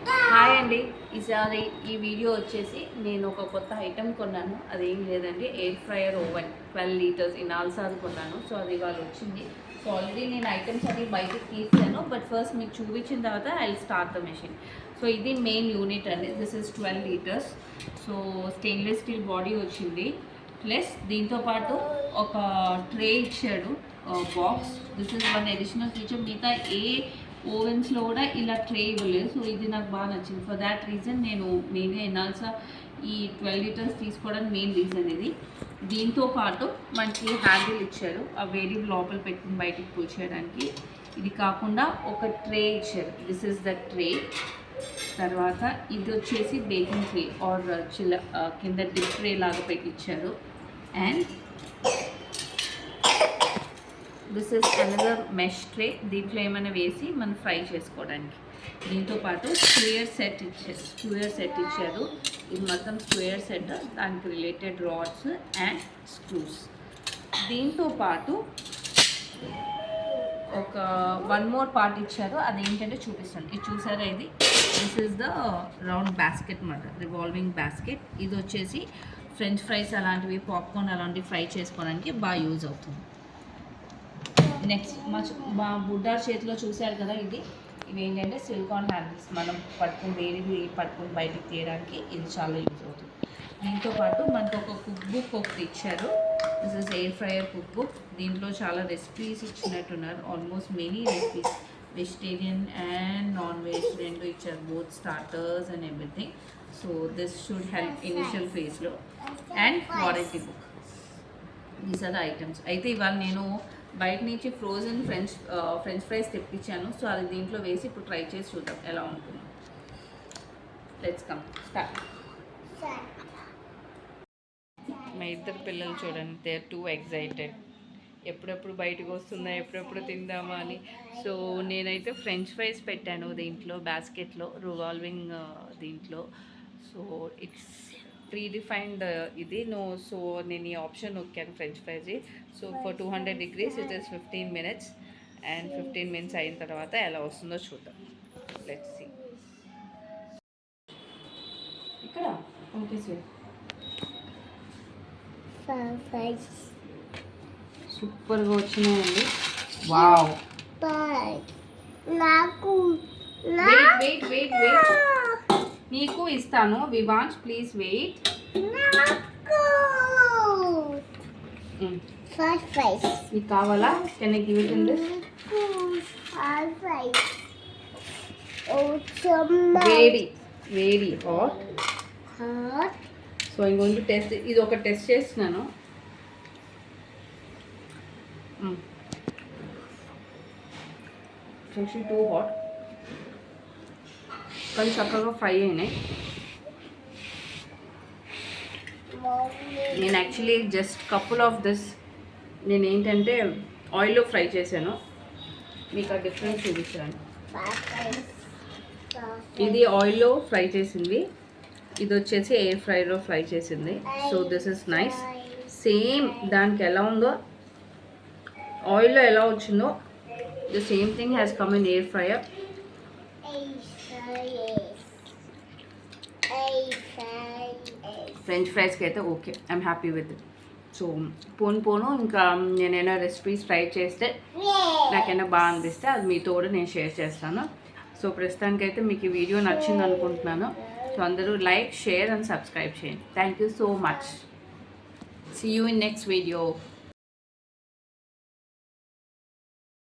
Hi అండి. ఈసారి ఈ వీడియో వచ్చేసి నేను ఒక కొత్త ఐటెం కొన్నాను. అదేం లేదండి, ఎయిర్ ఫ్రైయర్ ఓవెన్ 12 లీటర్స్ ఇన్నాళ్ళసార్లు కొన్నాను. సో అది ఇవాళ వచ్చింది. సో ఆల్రెడీ నేను ఐటమ్స్ అన్ని బయటకు తీసాను, బట్ ఫస్ట్ మీకు చూపించిన తర్వాత I start the machine. So ఇది మెయిన్ యూనిట్ అండి. This is 12 litres. So stainless steel body వచ్చింది, ప్లస్ దీంతోపాటు ఒక ట్రే ఇచ్చాడు, box. This is one additional feature. మిగతా ఏ ఓవెన్స్లో కూడా ఇలా ట్రే ఇవ్వలేదు. సో ఇది నాకు బాగా నచ్చింది. ఫర్ దాట్ రీజన్ నేను మెయిన్గా ఎన్నాల్సా ఈ 12 లీటర్స్ తీసుకోవడానికి మెయిన్ రీజన్ ఇది. దీంతో పాటు మనకి హ్యాండిల్ ఇచ్చారు, ఆ వేడి లోపల పెట్టుకుని బయటికి పుల్ చేయడానికి. ఇది కాకుండా ఒక ట్రే ఇచ్చారు. This is the tray. తర్వాత ఇది వచ్చేసి బేకింగ్ ట్రే ఆర్ కింద డిప్ ట్రే లాగా పెట్టించారు. And this is another mesh tray. దీంట్లో ఏమైనా వేసి మనం ఫ్రై చేసుకోవడానికి. దీంతోపాటు స్క్వేర్ సెట్ ఇచ్చారు. ఇది మొత్తం స్క్వేర్ సెట్, దానికి రిలేటెడ్ రాడ్స్ అండ్ స్క్రూస్. దీంతోపాటు ఒక వన్ మోర్ పార్ట్ ఇచ్చారు. అదేంటంటే చూపిస్తాను. ఇది చూసారా, ఇది this is the round basket అన్నమాట, రివాల్వింగ్ బాస్కెట్. ఇది వచ్చేసి ఫ్రెంచ్ ఫ్రైస్ అలాంటివి, పాప్కార్న్ అలాంటివి ఫ్రై చేసుకోవడానికి బాగా యూజ్ అవుతుంది. నెక్స్ట్ మా బుడ్డార్ చేతిలో చూశారు కదా, ఇవి ఏంటంటే సిలికాన్ హ్యాండిల్స్. మనం వేడివి పట్టుకుని బయటికి తీయడానికి ఇది చాలా యూజ్ అవుతుంది. దీంతోపాటు మనకు ఒక కుక్ బుక్ ఒకటి ఇచ్చారు. This is air fryer cook book. దీంట్లో చాలా రెసిపీస్ ఇచ్చినట్టున్నారు, almost many recipes, vegetarian and non veg రెండు ఇచ్చారు, both starters and everything. So this should help initial ఫేజ్లో. And warranty book. These are the items. అయితే ఇవాళ నేను బయట నుంచి ఫ్రోజన్ ఫ్రెంచ్ ఫ్రైస్ తెప్పించాను. సో అది దీంట్లో వేసి ఇప్పుడు ట్రై చేసి చూద్దాం ఎలా ఉంటుంది. Let's come start. మా ఇద్దరు పిల్లలు చూడండి, దే ఆర్ టూ ఎక్సైటెడ్. ఎప్పుడెప్పుడు బయటకు వస్తుందా, ఎప్పుడెప్పుడు తిందామా అని. సో నేనైతే ఫ్రెంచ్ ఫ్రైస్ పెట్టాను దీంట్లో, బాస్కెట్లో, రివాల్వింగ్ దీంట్లో. సో ఇట్స్ ప్రీ డిఫైన్డ్ ఇది సో నేను ఈ ఆప్షన్ నొక్కాను French fries. So for 200 degrees it is 15 minutes. And 15 minutes అయిన తర్వాత ఎలా వస్తుందో చూద్దాం. Let's see. ఇక్కడ ఓకే సార్, సూపర్గా వచ్చినాయండి. వావ్. నాకు వెయిట్ నీకు ఇస్తాను. Vivansh please wait. నీకు కావాలా? Can I give it in this? వేడి hot. So I going to test. ఇది ఒక టెస్ట్ చేస్తున్నాను. టూ హాట్, కానీ చక్కగా ఫ్రై అయినాయి. నేను actually just couple of this నేను ఏంటంటే ఆయిల్లో ఫ్రై చేశాను. మీకు ఆ డిఫరెన్స్ చూపించాను. ఇది ఆయిల్లో ఫ్రై చేసింది, ఇది వచ్చేసి ఎయిర్ ఫ్రైలో ఫ్రై చేసింది. So this is nice. Same దానికి ఎలా ఉందో ఆయిల్లో ఎలా వచ్చిందో the same thing has come in air fryer. French ఫ్రైస్కి అయితే okay, I'm happy with it. So పోను ఇంకా నేనైనా రెసిపీస్ ట్రై చేస్తే, నాకైనా బాగా అనిపిస్తే అది మీతో కూడా నేను షేర్ చేస్తాను. సో ప్రస్తుతానికైతే మీకు ఈ వీడియో నచ్చింది అనుకుంటున్నాను. సో అందరూ లైక్, షేర్ అండ్ సబ్స్క్రైబ్ చేయండి. Thank you so much. See you in next video.